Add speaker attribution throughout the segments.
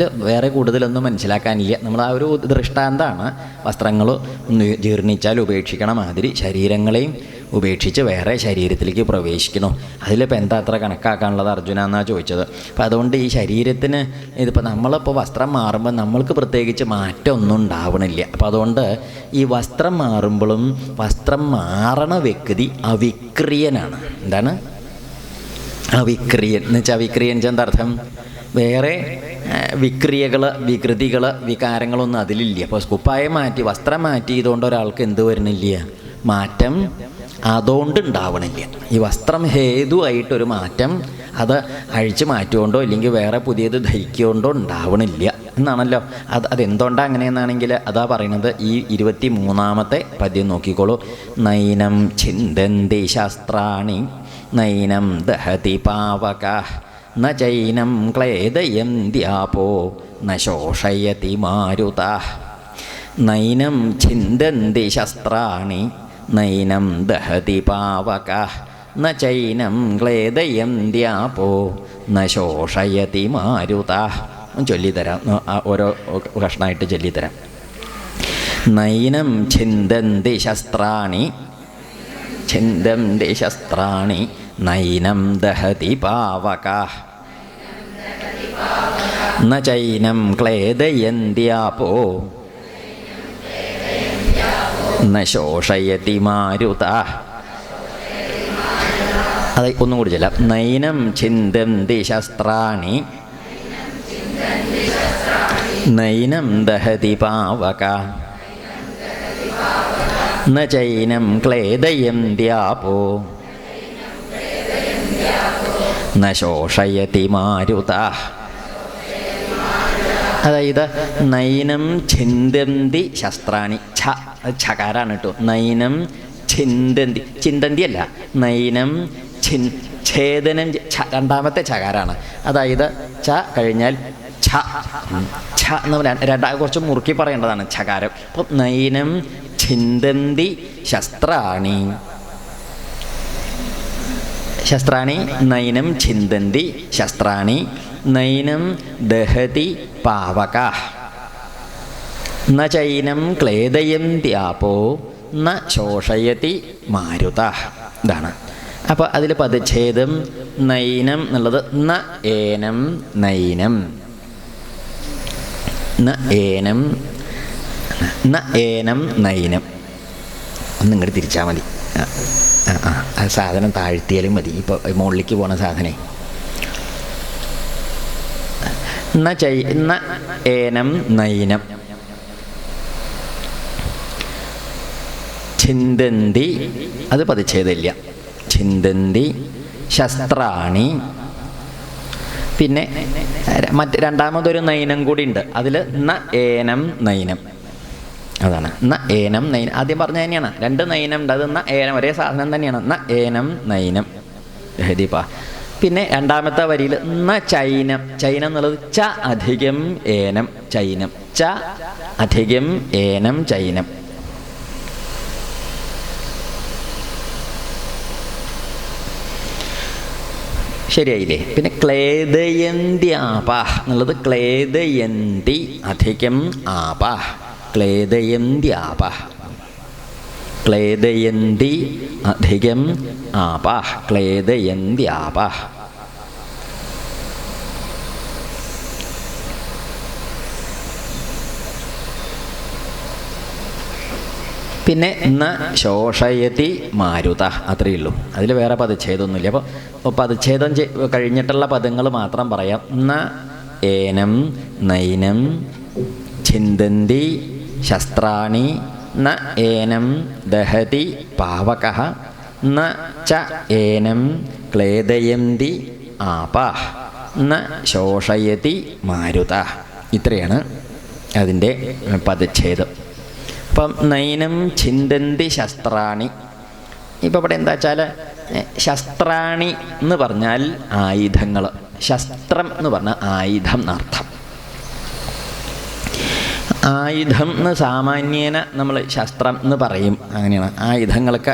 Speaker 1: അതിൽ വേറെ കൂടുതലൊന്നും മനസ്സിലാക്കാനില്ല. നമ്മൾ ആ ഒരു ദൃഷ്ടാന്തമാണ്. വസ്ത്രങ്ങൾ ഒന്ന് ജീർണിച്ചാൽ ഉപേക്ഷിക്കണ മാതിരി ശരീരങ്ങളെയും ഉപേക്ഷിച്ച് വേറെ ശരീരത്തിലേക്ക് പ്രവേശിക്കണോ, അതിലിപ്പോൾ എന്താ അത്ര കണക്കാക്കാനുള്ളത് അർജുന എന്നാണ് ചോദിച്ചത്. അപ്പോൾ അതുകൊണ്ട് ഈ ശരീരത്തിന് ഇതിപ്പോൾ നമ്മളിപ്പോൾ വസ്ത്രം മാറുമ്പോൾ നമ്മൾക്ക് പ്രത്യേകിച്ച് മാറ്റമൊന്നും ഉണ്ടാവണില്ല. അപ്പോൾ അതുകൊണ്ട് ഈ വസ്ത്രം മാറുമ്പോഴും വസ്ത്രം മാറണ വ്യക്തി അവിക്രിയനാണ്. എന്താണ് അവിക്രിയൻ എന്ന് വെച്ചാൽ? അവിക്രിയൻ എന്താ അർത്ഥം? വേറെ വിക്രിയകൾ, വികൃതികൾ, വികാരങ്ങളൊന്നും അതിലില്ല. അപ്പോൾ കുപ്പായം മാറ്റി വസ്ത്രം മാറ്റി ഇതുകൊണ്ട് ഒരാൾക്ക് എന്ത് വരുന്നില്ല? മാറ്റം അതുകൊണ്ട് ഉണ്ടാവണില്ല. ഈ വസ്ത്രം ഹേതുവായിട്ടൊരു മാറ്റം അത് അഴിച്ചു മാറ്റുകൊണ്ടോ ഇല്ലെങ്കിൽ വേറെ പുതിയത് ധരിക്കൊണ്ടോ ഉണ്ടാവണില്ല എന്നാണല്ലോ. അതെന്തുകൊണ്ടാണ് അങ്ങനെയെന്നാണെങ്കിൽ അതാ പറയുന്നത്. ഈ 23-ാമത്തെ പദ്യം നോക്കിക്കോളൂ. നൈനം ഛിന്ദന്തി ശസ്ത്രാണി നൈനം ദഹതി പാവക ന ചൈനം ക്ലേദയന്ത്യാപോ ന ശോഷയതി മാരുത. നൈനം ഛിന്ദന്തി ശസ്ത്രാണി നൈനം ദഹതി പാവക ന ചൈനം ക്ലേദയന്ത്യാപോ ന ശോഷയതി മാരുത. ചൊല്ലിത്തരാം, ഓരോ കഷ്ണമായിട്ട് ചൊല്ലിത്തരാം. നൈനം ഛിന്ദന്തി ശസ്ത്രാണി ഛിന്ദന്തി ശസ്ത്രാണി നൈനം ദഹതി പാവക ന ചൈനം ക്ലേദയന്ത്യാപോ ന ശോഷയതി മാരുത. അത് ഒന്നും കൂടി ചൊല്ലാം. നൈനം ഛിന്ദന്തി ശസ്ത്രാണി നൈനം ദഹതി പാവക ന ചൈനം ക്ലേദയന്ത്യാപോ ന ശോഷയതി മാരുത. അതായത് നൈനം ഛിന്ദന്തി ശസ്ത്രാണി, ഛകാരാണ് കേട്ടോ. നൈനം ഛിന്ദന്തി, ചിന്തന്തി അല്ല, നൈനം ഛേദനം, രണ്ടാമത്തെ ഛകാരാണ്. അതായത് ഛ കഴിഞ്ഞാൽ ഛ എന്ന് കുറച്ച് മുറുക്കി പറയേണ്ടതാണ് ഛകാരം. അപ്പം നൈനം ഛിന്ദന്തി ശസ്ത്രാണി ശസ്ത്രാണി നൈനം ഛിന്ദന്തി ശസ്ത്രാണി നൈനം ദഹതി പാവക ന ചൈനം ക്ലേദയന്ത്യാപോ ന ശോഷയതി മാരുത. ഇതാണ്. അപ്പോൾ അതിൽ പദച്ഛേദം നൈനം എന്നുള്ളത് ന ഏനം നൈനം, ന ഏനം, ന ഏനം നൈനം. ഒന്നിങ്ങോട്ട് തിരിച്ചാൽ മതി. ആ സാധനം താഴ്ത്തിയാലും മതി. ഇപ്പോൾ മുകളിലേക്ക് പോണ സാധനേ. ന ഏനം നൈനം ഛിന്ദന്തി, അത് പതിച്ഛേദമില്ല. ഛിന്ദന്തി ശസ്ത്രാണി. പിന്നെ രണ്ടാമതൊരു നൈനം കൂടി ഉണ്ട്. അതിൽ ന ഏനം നൈനം, അതാണ് ന ഏനം നൈനം. ആദ്യം പറഞ്ഞ തന്നെയാണ്, രണ്ട് നൈനം ഉണ്ട്. അത് ന ഏനം, ഒരേ സാധനം തന്നെയാണ്. ന ഏനം നൈനം ഹരിപ്പ. പിന്നെ രണ്ടാമത്തെ വരിയിൽ ന ചൈനം, ചൈനം എന്നുള്ളത് ച അധികം ഏനം ചൈനം, ച അധികം ഏനം ചൈനം. ശരിയായില്ലേ? പിന്നെ ക്ലേദയന്തി ആപ എന്നുള്ളത് ക്ലേദയന്തി അധികം ആപ, ക്ലേദയന്തി ആപ, ക്ലേദയന്തി അധികം ആപ, ക്ലേദയന്തി ആപ. പിന്നെ ന ശോഷയതി മാരുത, അത്രയേ ഉള്ളൂ. അതിൽ വേറെ പദച്ഛേദമൊന്നുമില്ല. അപ്പോൾ പദച്ഛേദം കഴിഞ്ഞിട്ടുള്ള പദങ്ങൾ മാത്രം പറയാം. ന ഏനം നൈനം ഛിന്ദന്തി ശസ്ത്രാണി ന ഏനം ദഹതി പാവകഃ ന ച ഏനം ക്ലേദയന്തി ആപ ന ശോഷയതി മാരുത. ഇത്രയാണ് അതിൻ്റെ പദച്ഛേദം. അപ്പം നൈനം ഛിന്ദന്തി ശസ്ത്രാണി. ഇപ്പം ഇവിടെ എന്താ വെച്ചാൽ ശസ്ത്രാണി എന്ന് പറഞ്ഞാൽ ആയുധങ്ങൾ, ശസ്ത്രം എന്ന് പറഞ്ഞാൽ ആയുധം എന്നർത്ഥം. ആയുധം എന്ന് സാമാന്യേന നമ്മൾ ശസ്ത്രം എന്ന് പറയും. അങ്ങനെയാണ് ആയുധങ്ങൾക്ക്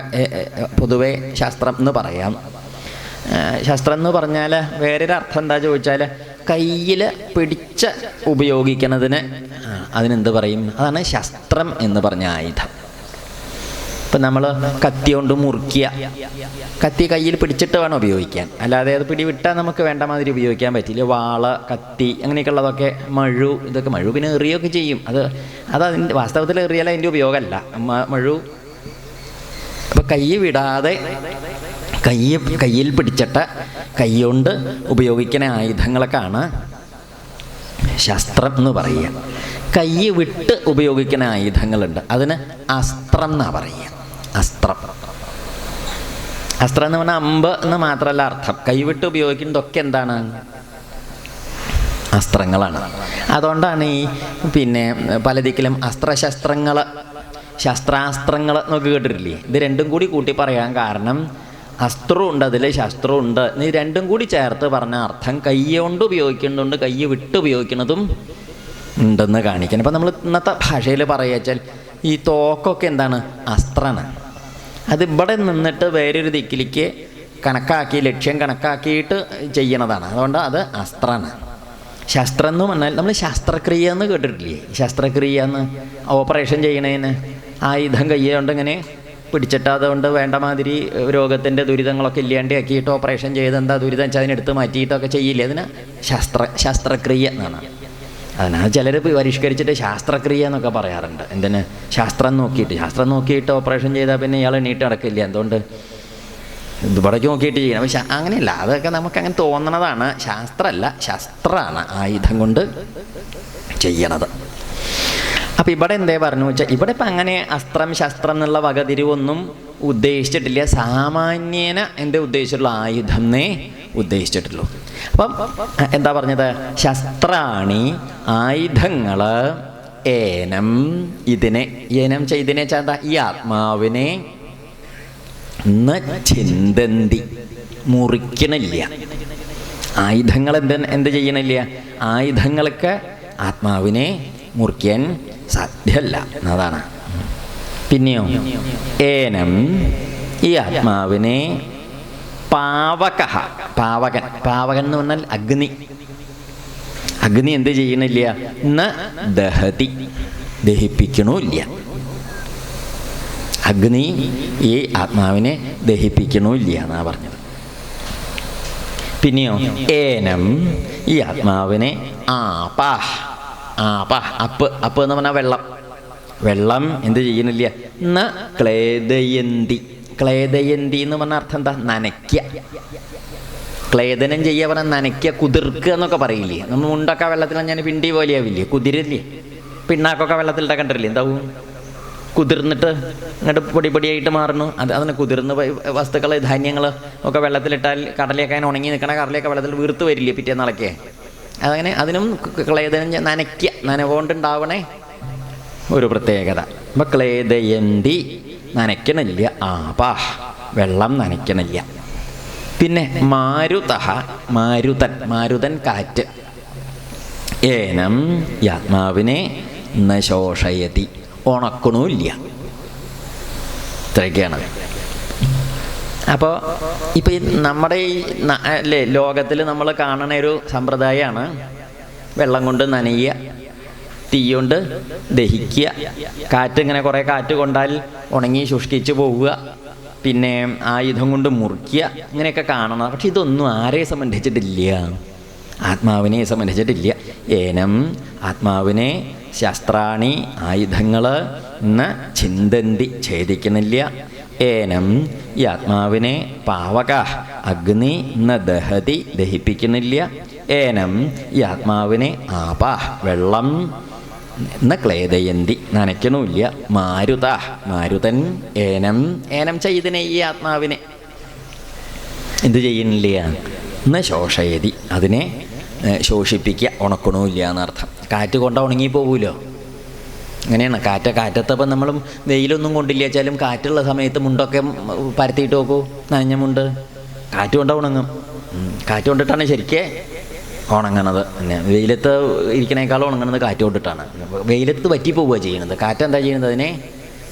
Speaker 1: പൊതുവെ ശസ്ത്രം എന്ന് പറയാം. ശസ്ത്രം എന്ന് പറഞ്ഞാൽ വേറൊരു അർത്ഥം എന്താ ചോദിച്ചാൽ കയ്യിൽ പിടിച്ച് പിടിച്ച് ഉപയോഗിക്കുന്നതിന് അതിനെന്ത് പറയും? അതാണ് ശസ്ത്രം എന്ന് പറഞ്ഞ ആയുധം. ഇപ്പം നമ്മൾ കത്തി കൊണ്ട് മുറിക്കുക, കത്തി കയ്യിൽ പിടിച്ചിട്ട് വേണം ഉപയോഗിക്കാൻ, അല്ലാതെ അത് പിടിവിട്ടാൽ നമുക്ക് വേണ്ട മാതിരി ഉപയോഗിക്കാൻ പറ്റില്ല. വാള്, കത്തി അങ്ങനെയൊക്കെ ഉള്ളതൊക്കെ, മഴു, ഇതൊക്കെ മഴു പിന്നെ എറിയൊക്കെ ചെയ്യും. അതിൻ്റെ വാസ്തവത്തിൽ എറിയാൽ അതിൻ്റെ ഉപയോഗമല്ല മഴു. അപ്പം കൈ വിടാതെ കയ്യിൽ പിടിച്ചിട്ട് കൈ കൊണ്ട് ഉപയോഗിക്കുന്ന ആയുധങ്ങളൊക്കെയാണ് ശസ്ത്രം എന്ന് പറയുക. കൈ വിട്ട് ഉപയോഗിക്കുന്ന ആയുധങ്ങളുണ്ട്, അതിന് അസ്ത്രം എന്നാണ് പറയുക. അസ്ത്രം എന്ന് പറഞ്ഞാൽ അമ്പ് എന്ന് മാത്രമല്ല അർത്ഥം. കൈവിട്ട് ഉപയോഗിക്കുന്നതൊക്കെ എന്താണ്? അസ്ത്രങ്ങളാണ്. അതുകൊണ്ടാണ് ഈ പല ദിക്കിലും ശസ്ത്രാസ്ത്രങ്ങൾ എന്നൊക്കെ കേട്ടിട്ടില്ലേ? ഇത് രണ്ടും കൂടി കൂട്ടി പറയാൻ കാരണം അസ്ത്രമുണ്ട്, അതിൽ ശസ്ത്രമുണ്ട്. ഈ രണ്ടും കൂടി ചേർത്ത് പറഞ്ഞ അർത്ഥം കൈ കൊണ്ട് ഉപയോഗിക്കുന്നുണ്ട്, കൈ വിട്ട് ഉപയോഗിക്കുന്നതും ഉണ്ടെന്ന് കാണിക്കണം. അപ്പം നമ്മൾ ഇന്നത്തെ ഭാഷയിൽ പറയുക വെച്ചാൽ ഈ തോക്കൊക്കെ എന്താണ്? അസ്ത്രമാണ്. അത് ഇവിടെ നിന്നിട്ട് വേറൊരു ദിക്കിലേക്ക് കണക്കാക്കി, ലക്ഷ്യം കണക്കാക്കിയിട്ട് ചെയ്യണതാണ്. അതുകൊണ്ട് അത് അസ്ത്രമാണ്. ശസ്ത്രം എന്ന് പറഞ്ഞാൽ നമ്മൾ ശസ്ത്രക്രിയ എന്ന് കേട്ടിട്ടില്ലേ? ശസ്ത്രക്രിയ എന്ന് ഓപ്പറേഷൻ ചെയ്യണതിന് ആയുധം കയ്യെ കൊണ്ട് ഇങ്ങനെ പിടിച്ചിട്ട് അതുകൊണ്ട് വേണ്ട മാതിരി രോഗത്തിൻ്റെ ദുരിതങ്ങളൊക്കെ ഇല്ലാണ്ടാക്കിയിട്ട് ഓപ്പറേഷൻ ചെയ്ത് എന്താ ദുരിതം വെച്ചാൽ അതിനെടുത്ത് മാറ്റിയിട്ടൊക്കെ ചെയ്യില്ലേ? അതിന് ശസ്ത്രക്രിയ എന്നാണ്. അതിനാണ് ചിലർ പരിഷ്കരിച്ചിട്ട് ശാസ്ത്രക്രിയ എന്നൊക്കെ പറയാറുണ്ട്. എന്തിന്? ശാസ്ത്രം നോക്കിയിട്ട് ഓപ്പറേഷൻ ചെയ്താൽ പിന്നെ ഇയാൾ എണീറ്റ് നടക്കില്ല, എന്തുകൊണ്ട് ഇവിടേക്ക് നോക്കിയിട്ട് ചെയ്യണം. പക്ഷെ അങ്ങനെയല്ല, അതൊക്കെ നമുക്കങ്ങനെ തോന്നണതാണ്. ശാസ്ത്രമല്ല, ശസ്ത്രമാണ് ആയുധം കൊണ്ട് ചെയ്യണത്. അപ്പം ഇവിടെ എന്തേ പറഞ്ഞു വെച്ചാൽ ഇവിടെ ഇപ്പം അങ്ങനെ അസ്ത്രം ശസ്ത്രം എന്നുള്ള വകതിരിവൊന്നും ഉദ്ദേശിച്ചിട്ടില്ല. സാമാന്യേന എൻ്റെ ഉദ്ദേശിച്ചിട്ടുള്ള ആയുധന്നേ ഉദ്ദേശിച്ചിട്ടുള്ളൂ. അപ്പം എന്താ പറഞ്ഞത്? ശസ്ത്രാണി ആയുധങ്ങൾ, ഏനം ഇതിനെ, ഏനം ചെയ്തിനെ ചേർത്ത ഈ ആത്മാവിനെ ചിന്തന്തി മുറിക്കണില്ല. ആയുധങ്ങൾ എന്ത് ചെയ്യണില്ല? ആയുധങ്ങൾക്ക് ആത്മാവിനെ മുറിക്കാൻ സാധ്യമല്ല എന്നതാണ്. പിന്നെയോ ഏനം ഈ ആത്മാവിനെ പാവകൻ എന്ന് പറഞ്ഞാൽ അഗ്നി എന്ത് ചെയ്യണില്ല? ദഹതി ദഹിപ്പിക്കണില്ല. അഗ്നി ഈ ആത്മാവിനെ ദഹിപ്പിക്കണില്ല എന്നാ പറഞ്ഞത്. പിന്നെയോ ഏനം ഈ ആത്മാവിനെ അപ്പ് എന്ന് പറഞ്ഞാൽ വെള്ളം എന്ത് ചെയ്യണില്ല? ക്ലേദയന്തി എന്ന് പറഞ്ഞ അർത്ഥം എന്താ? നനയ്ക്കുക. ക്ലേദനം ചെയ്യുക പറഞ്ഞാൽ നനയ്ക്കുക, കുതിർക്കുക എന്നൊക്കെ പറയില്ലേ? നമ്മൾ മുണ്ടൊക്കെ വെള്ളത്തിൽ ഞാൻ പിണ്ടി പോലെയാവില്ലേ? കുതിരില്ലേ? പിണ്ണാക്കൊക്കെ വെള്ളത്തിലിട്ട കണ്ടിട്ടില്ലേ? എന്താവും? കുതിർന്നിട്ട് ഇങ്ങോട്ട് പൊടിയായിട്ട് മാറുന്നു. അതിന് കുതിർന്ന് വസ്തുക്കൾ, ധാന്യങ്ങൾ ഒക്കെ വെള്ളത്തിലിട്ടാൽ കടലയൊക്കെ ഉണങ്ങി നിൽക്കണ കടലയൊക്കെ വെള്ളത്തിൽ വീർത്ത് വരില്ലേ പിറ്റേന്നാളൊക്കെ? അതങ്ങനെ അതിനും ക്ലേദനം നനവുകൊണ്ടുണ്ടാവണേ ഒരു പ്രത്യേകത. അപ്പം ക്ലേദയന്തി നനയ്ക്കണില്ല, വെള്ളം നനയ്ക്കണില്ല. പിന്നെ മാരുതൻ കാറ്റ്, ഏനം ആത്മാവിനെ ശോഷയതി ഉണക്കണമില്ല. ഇത്രയൊക്കെയാണ്. അപ്പോൾ ഇപ്പം നമ്മുടെ ഈ ലോകത്തിൽ നമ്മൾ കാണുന്ന ഒരു സമ്പ്രദായമാണ് വെള്ളം കൊണ്ട് നനയുക, തീ കൊണ്ട് ദഹിക്കുക, ഇങ്ങനെ കുറേ കാറ്റ് കൊണ്ടാൽ ഉണങ്ങി ശുഷ്കിച്ച് പോവുക, പിന്നെ ആയുധം കൊണ്ട് മുറിക്കുക, ഇങ്ങനെയൊക്കെ കാണണം. പക്ഷെ ഇതൊന്നും ആരെ സംബന്ധിച്ചിട്ടില്ല? ആത്മാവിനെ സംബന്ധിച്ചിട്ടില്ല. ഏനം ആത്മാവിനെ ശസ്ത്രാണി ആയുധങ്ങൾ ചിന്തന്തി ഛേദിക്കുന്നില്ല. ഏനം ഈ ആത്മാവിനെ അഗ്നി ദഹതി ദഹിപ്പിക്കുന്നില്ല. ഏനം ഈ ആത്മാവിനെ വെള്ളം ക്ലേദയന്തി നനയ്ക്കണമില്ല. മാരുതൻ ഏനം ചെയ്തിനെ ഈ ആത്മാവിനെ എന്ത് ചെയ്യുന്നില്ല? ശോഷയതി അതിനെ ശോഷിപ്പിക്കുക, ഉണക്കണമില്ല എന്നർത്ഥം. കാറ്റ് കൊണ്ടാൽ ഉണങ്ങിപ്പോകൂലോ, അങ്ങനെയാണ്. കാറ്റത്തപ്പം നമ്മളും വെയിലൊന്നും കൊണ്ടില്ല വെച്ചാലും കാറ്റുള്ള സമയത്ത് മുണ്ടൊക്കെ പരത്തിയിട്ട് നോക്കൂ, നനഞ്ഞ മുണ്ട് കാറ്റ് കൊണ്ടാൽ ഉണങ്ങും. കാറ്റ് കൊണ്ടിട്ടാണ് ശരിക്കേ ഉണങ്ങണത്. പിന്നെ വെയിലത്ത് ഇരിക്കണേക്കാളും ഉണങ്ങണത് കാറ്റ് കൊണ്ടിട്ടാണ്. വെയിലത്ത് പറ്റി പോവുക ചെയ്യണത്. കാറ്റ് എന്താ ചെയ്യുന്നത്? അതിനെ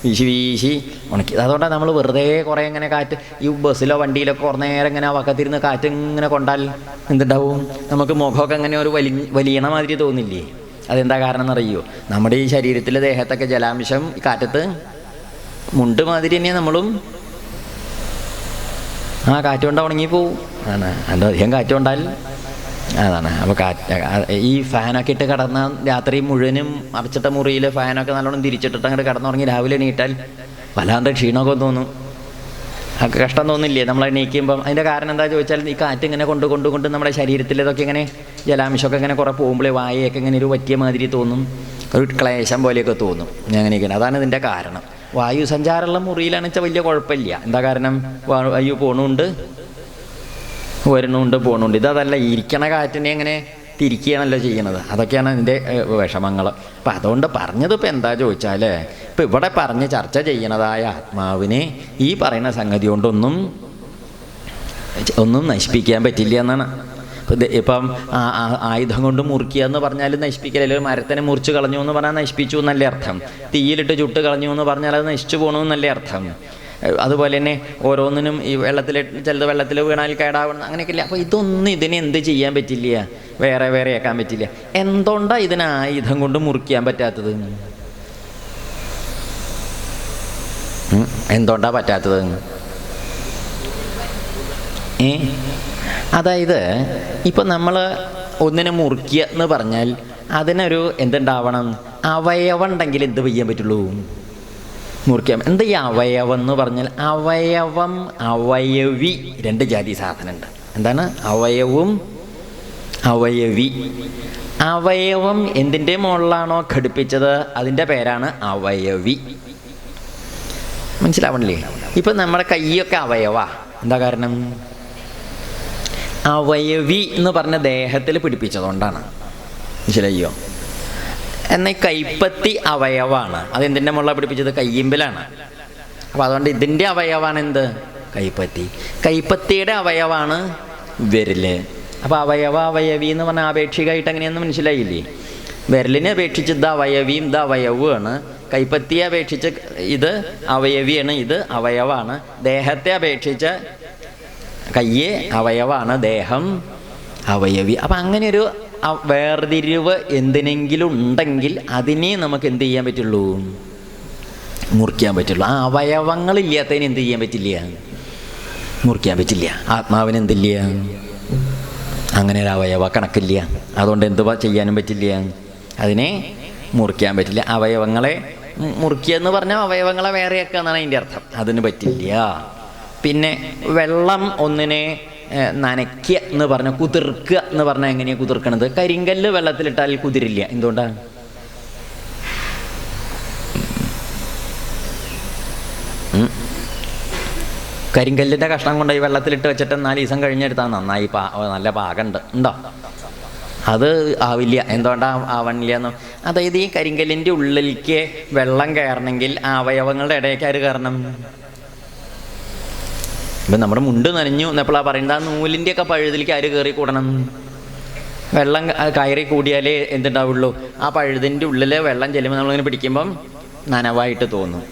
Speaker 1: വീശി വീശി ഉണക്കി. അതുകൊണ്ടാണ് നമ്മൾ വെറുതെ കുറേ ഇങ്ങനെ കാറ്റ് ഈ ബസ്സിലോ വണ്ടിയിലൊക്കെ കുറേ നേരം ഇങ്ങനെ വക്കത്തിരുന്ന് കാറ്റ് ഇങ്ങനെ കൊണ്ടാൽ എന്തുണ്ടാവും? നമുക്ക് മുഖമൊക്കെ ഇങ്ങനെ ഒരു വലിയണ മാതിരി തോന്നില്ലേ? അതെന്താ കാരണം എന്നറിയോ? നമ്മുടെ ഈ ശരീരത്തിലെ ദേഹത്തൊക്കെ ജലാംശം കാറ്റത്ത് മുണ്ട് മാതിരി തന്നെയാണ് നമ്മളും. കാറ്റ് കൊണ്ടാൽ ഉണങ്ങിപ്പോവും. ആണ് അതിൻ്റെ അധികം കാറ്റ് കൊണ്ടാൽ അതാണ്. അപ്പോൾ ഈ ഫാനൊക്കെ ഇട്ട് കിടന്ന രാത്രി മുഴുവനും അടച്ചിട്ട മുറിയിൽ ഫാനൊക്കെ നല്ലോണം തിരിച്ചിട്ടിട്ട് അങ്ങോട്ട് കിടന്നുറങ്ങി രാവിലെ എണീറ്റാൽ വല്ലാണ്ട് ക്ഷീണമൊക്കെ തോന്നും. കഷ്ടം തോന്നില്ലേ നമ്മൾ എണീക്കുമ്പം? അതിൻ്റെ കാരണം എന്താ ചോദിച്ചാൽ ഈ കാറ്റ് ഇങ്ങനെ കൊണ്ട് നമ്മുടെ ശരീരത്തിൽ ഇതൊക്കെ ഇങ്ങനെ ജലാംശമൊക്കെ ഇങ്ങനെ കുറേ പോകുമ്പോഴേ വായയൊക്കെ ഇങ്ങനെ ഒരു പറ്റിയ മാതിരി തോന്നും, ഒരു ക്ലേശം പോലെയൊക്കെ തോന്നും. അങ്ങനെയൊക്കെയാണ്. അതാണ് ഇതിൻ്റെ കാരണം. വായു സഞ്ചാരമുള്ള മുറിയിലാണെന്ന് വെച്ചാൽ വലിയ കുഴപ്പമില്ല. എന്താ കാരണം? വായു പോണുണ്ട്, വരണുണ്ട്, പോണുണ്ട്. ഇതല്ല, ഇരിക്കണ കാറ്റിനെ അങ്ങനെ തിരിക്കുകയാണല്ലോ ചെയ്യണത്. അതൊക്കെയാണ് അതിൻ്റെ വിഷമങ്ങൾ. അപ്പം അതുകൊണ്ട് പറഞ്ഞതിപ്പോൾ എന്താ ചോദിച്ചാൽ, ഇപ്പം ഇവിടെ പറഞ്ഞ് ചർച്ച ചെയ്യണതായ ആത്മാവിനെ ഈ പറയുന്ന സംഗതി കൊണ്ടൊന്നും നശിപ്പിക്കാൻ പറ്റില്ല എന്നാണ്. ഇപ്പം ആയുധം കൊണ്ട് മുറിക്കുക എന്ന് പറഞ്ഞാൽ നശിപ്പിക്കലല്ല. ഒരു മരത്തിനെ മുറിച്ച് കളഞ്ഞു എന്ന് പറഞ്ഞാൽ നശിപ്പിച്ചു എന്നല്ലേ അർത്ഥം. തീയിലിട്ട് ചുട്ട് കളഞ്ഞു എന്ന് പറഞ്ഞാൽ അത് നശിച്ചു പോകണമെന്നല്ലേ അർത്ഥം. അതുപോലെ തന്നെ ഓരോന്നിനും ഈ ചിലത് വെള്ളത്തിൽ വീണാൽ കേടാവണം, അങ്ങനെയൊക്കെ ഇല്ല. അപ്പോൾ ഇതൊന്നും ഇതിനെ എന്ത് ചെയ്യാൻ പറ്റില്ല, വേറെ ആക്കാൻ പറ്റില്ല. എന്തുകൊണ്ടാണ് ഇതിന് ആയുധം കൊണ്ട് മുറിക്കാൻ പറ്റാത്തത്? എന്തുകൊണ്ടാണ് പറ്റാത്തത്? അതായത് ഇപ്പം നമ്മൾ ഒന്നിനെ മുറിക്കുക എന്ന് പറഞ്ഞാൽ അതിനൊരു എന്തുണ്ടാവണം? അവയവം ഉണ്ടെങ്കിൽ എന്ത് ചെയ്യാൻ പറ്റുള്ളൂ? മുറിക്കാം. എന്താ ഈ അവയവം എന്ന് പറഞ്ഞാൽ? അവയവം, അവയവി, രണ്ട് ജാതി സാധനമുണ്ട്. എന്താണ് അവയവും അവയവി? അവയവം എന്തിൻ്റെ മുകളിലാണോ ഘടിപ്പിച്ചത് അതിൻ്റെ പേരാണ് അവയവി. മനസ്സിലാവണില്ലേ? ഇപ്പം നമ്മുടെ കൈയൊക്കെ അവയവ. എന്താ കാരണം? അവയവി എന്ന് പറഞ്ഞ ദേഹത്തിൽ പിടിപ്പിച്ചതുകൊണ്ടാണ്. മനസ്സിലായോ? എന്നാൽ കൈപ്പത്തി അവയവമാണ്. അതെന്തിൻ്റെ മുകളിലാണ് പിടിപ്പിച്ചത്? കയ്യിമ്പിലാണ്. അപ്പോൾ അതുകൊണ്ട് ഇതിൻ്റെ അവയവമാണ് എന്ത്? കൈപ്പത്തി. കൈപ്പത്തിയുടെ അവയവമാണ് വിരല്. അപ്പോൾ അവയവി എന്ന് പറഞ്ഞാൽ ആപേക്ഷികമായിട്ട് എങ്ങനെയെന്ന് മനസ്സിലായില്ലേ? വിരലിനെ അപേക്ഷിച്ച് ഇത് അവയവിയും ഇത് അവയവുമാണ്. കൈപ്പത്തിയെ അപേക്ഷിച്ച് ഇത് അവയവിയാണ്, ഇത് അവയവാണ്. ദേഹത്തെ അപേക്ഷിച്ച് കയ്യ് അവയവാണ്, ദേഹം അവയവി. അപ്പം അങ്ങനെയൊരു വേർതിരിവ് എന്തിനെങ്കിലും ഉണ്ടെങ്കിൽ അതിനെ നമുക്ക് എന്ത് ചെയ്യാൻ പറ്റുള്ളൂ? മുറിക്കാൻ പറ്റുള്ളൂ. ആ അവയവങ്ങളില്ലാത്തതിന് എന്ത് ചെയ്യാൻ പറ്റില്ല? മുറിക്കാൻ പറ്റില്ല. ആത്മാവിന് എന്തില്ല? അങ്ങനെ ഒരു അവയവ കണക്കില്ല. അതുകൊണ്ട് എന്ത് ചെയ്യാനും പറ്റില്ല? അതിനെ മുറിക്കാൻ പറ്റില്ല. അവയവങ്ങളെ മുറിക്കുക എന്ന് പറഞ്ഞാൽ അവയവങ്ങളെ വേറെയാക്കുക എന്നാണ് അതിൻ്റെ അർത്ഥം. അതിന് പറ്റില്ല. പിന്നെ വെള്ളം ഒന്നിനെ നനയ്ക്കുക എന്ന് പറഞ്ഞാൽ, കുതിർക്കുക എന്ന് പറഞ്ഞാൽ എങ്ങനെയാണ് കുതിർക്കണത്? കരിങ്കല്ല് വെള്ളത്തിലിട്ടാൽ കുതിരില്ല. എന്തുകൊണ്ടാണ്? കരിങ്കല്ലിൻ്റെ കഷ്ണം കൊണ്ട് ഈ വെള്ളത്തിലിട്ട് വെച്ചിട്ട് 4 ദിവസം കഴിഞ്ഞെടുത്താൽ നന്നായി നല്ല പാകമുണ്ട് ഉണ്ടോ? അത് ആവില്ല. എന്തുകൊണ്ടാണ് ആവണില്ല എന്ന്? അതായത് ഈ കരിങ്കല്ലിൻ്റെ ഉള്ളിലേക്ക് വെള്ളം കയറണമെങ്കിൽ ആ അവയവങ്ങളുടെ ഇടയ്ക്ക് ആര് കയറണം? ഇപ്പം നമ്മുടെ മുണ്ട് നനഞ്ഞു എന്നെപ്പോഴാണ് പറയുന്നത്? ആ നൂലിൻ്റെയൊക്കെ പഴുതിലേക്ക് ആര് കയറി കൂടണം? വെള്ളം കയറി കൂടിയാലേ എന്തുണ്ടാവുള്ളൂ? ആ പഴുതിൻ്റെ ഉള്ളിൽ വെള്ളം ചെല്ലുമ്പോൾ നമ്മളിങ്ങനെ പിടിക്കുമ്പം നനവായിട്ട് തോന്നും.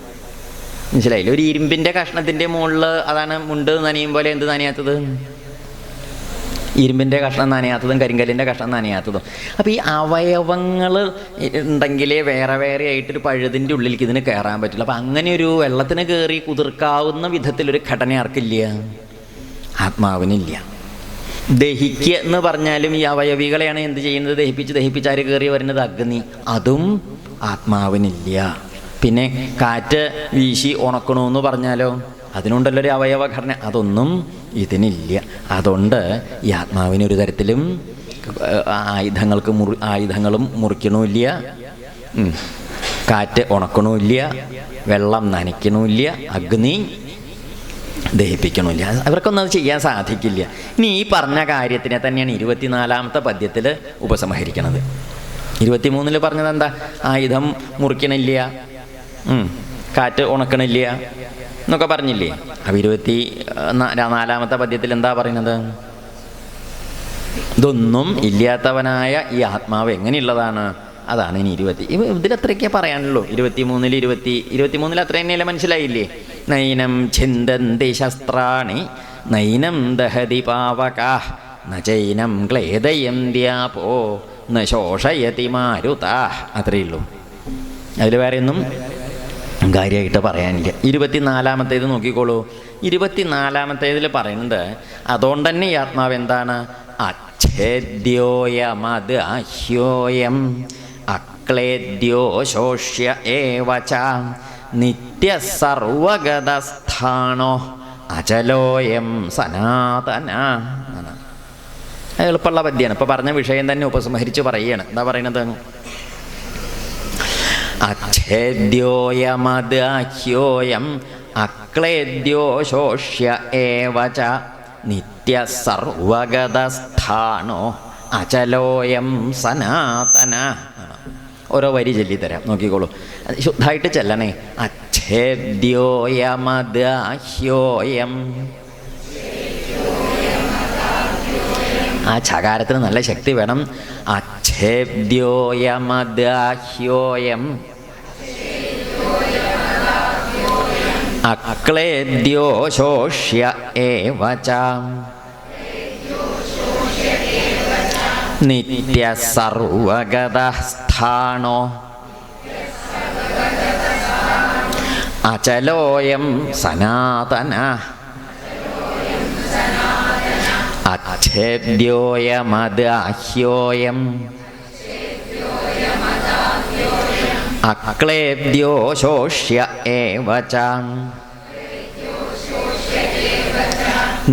Speaker 1: മനസ്സിലായില്ല? ഒരു ഇരുമ്പിൻ്റെ കഷ്ണത്തിൻ്റെ മുകളിൽ അതാണ് മുണ്ട് നനയും പോലെ എന്ത് നനയാത്തത്? ഇരുമ്പിൻ്റെ കഷ്ണം നനയാത്തതും കരിങ്കല്ലിൻ്റെ കഷ്ണം നനയാത്തതും. അപ്പോൾ ഈ അവയവങ്ങൾ ഉണ്ടെങ്കിലേ വേറെ ആയിട്ടൊരു പഴുതിൻ്റെ ഉള്ളിലേക്ക് ഇതിന് കയറാൻ പറ്റില്ല. അപ്പം അങ്ങനെ ഒരു വെള്ളത്തിന് കയറി കുതിർക്കാവുന്ന വിധത്തിലൊരു ഘടന ആർക്കില്ല? ആത്മാവിനില്ല. ദഹിക്കുക എന്ന് പറഞ്ഞാലും ഈ അവയവികളെയാണ് എന്ത് ചെയ്യുന്നത്? ദഹിപ്പിച്ച് ആര് കയറി വരുന്നത്? അഗ്നി. അതും ആത്മാവിനില്ല. പിന്നെ കാറ്റ് വീശി ഉണക്കണമെന്ന് പറഞ്ഞാലോ അതിനുണ്ടല്ലോ ഒരു അവയവഘടന. അതൊന്നും ഇതിനില്ല. അതുകൊണ്ട് ഈ ആത്മാവിനൊരു തരത്തിലും ആയുധങ്ങളും മുറിക്കണമില്ല, കാറ്റ് ഉണക്കണമില്ല, വെള്ളം നനയ്ക്കണമില്ല, അഗ്നി ദഹിപ്പിക്കണമില്ല. അവർക്കൊന്നും അത് ചെയ്യാൻ സാധിക്കില്ല. ഇനി ഈ പറഞ്ഞ കാര്യത്തിനെ തന്നെയാണ് 24-ാമത്തെ പദ്യത്തിൽ ഉപസംഹരിക്കണത്. 23-ൽ പറഞ്ഞത് എന്താ? ആയുധം മുറിക്കണില്ല, കാറ്റ് ഉണക്കണില്ല എന്നൊക്കെ പറഞ്ഞില്ലേ? അപ്പം 24-ാമത്തെ പദ്യത്തിൽ എന്താ പറയുന്നത്? ഇതൊന്നും ഇല്ലാത്തവനായ ഈ ആത്മാവ് എങ്ങനെയുള്ളതാണ്? അതാണ് ഇനി ഇതിലെത്രയൊക്കെ പറയാനുള്ളൂ. 23 അത്ര തന്നെയല്ലേ, മനസ്സിലായില്ലേ? നൈനം ഛിന്ദന്തി ശസ്ത്രാണി നൈനം ദഹതി പാവകാഃ നചൈനം ക്ലേദയന്ത്യാപോ ന ശോഷയതി മാരുതാഃ. അത്രയേ ഉള്ളൂ. അതിൽ വേറെ ഒന്നും കാര്യമായിട്ട് പറയാനില്ല. 24-ാമത്തേത് നോക്കിക്കോളൂ. 24-ാമത്തേതിൽ പറയുന്നത് അതുകൊണ്ട് തന്നെ ഈ ആത്മാവ് എന്താണ്? അച്ഛേദ്യോയമത് അഹ്യോയം അക്ലേദ്യോ ശോഷ്യ ഏവച നിത്യസർവഗതസ്ഥാണോ അചലോയം സനാതന. എളുപ്പമുള്ള പദ്യമാണ്. ഇപ്പോൾ പറഞ്ഞ വിഷയം തന്നെ ഉപസംഹരിച്ച് പറയുകയാണ്. എന്താ പറയണത്? അച്ഛേദ്യോയമത് അഹ്യോയം അക്ലേദ്യോ ശോഷ്യ ഏവച നിത്യസർവഗതസ്ഥാണോ അചലോയം സനാതന. ഓരോ വരി ചൊല്ലിത്തരാം, നോക്കിക്കോളൂ. ശുദ്ധമായിട്ട് ചെല്ലണേ. അച്ഛേദ്യോയമത് അഹ്യോയം. ആ ചകാരത്തിന് നല്ല ശക്തി വേണം. അച്ഛേദ്യോയമത് അഹ്യോയം അക്ലേദ്യോ ശോഷ്യ ഏവച നിത്യസർവഗതസ്ഥാണോ അചലോയം സനാതന. അച്ഛേദ്യോയമത് അഹ്യോയം അക്ലേദ്യോ ശോഷ്യ ഏവച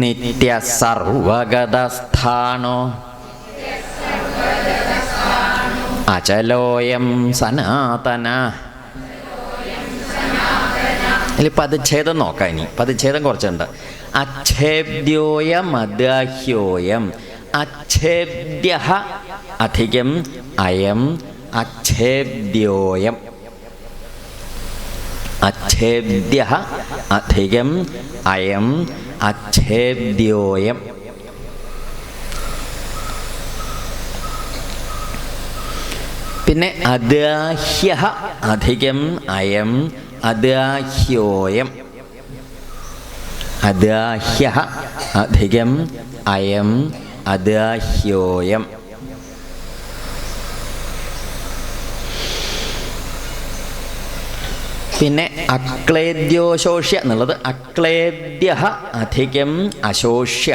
Speaker 1: നിത്യസർവഗതസ്ഥാണോ അചലോയം സനാതന. ഇതിൽ പദച്ഛേദം നോക്കാം. ഇനി പദച്ഛേദം കുറച്ചുണ്ട്. അച്ഛേദ്യോയമദ്ഹ്യോയം. അച്ഛേദ്യ അധികം അയം അച്ഛേദ്യോയം. അച്ഛേദ്യ അധികം അയം അച്ഛേദ്യോയം. പിന്നെ അദാഹ്യ അധികം അയം അദാഹ്യോയം. അദാഹ്യ അധികം അയം അദാഹ്യോയം. പിന്നെ അക്ലേദ്യോശോഷ്യ എന്നുള്ളത് അക്ലേദ്യ അധികം അശോഷ്യ.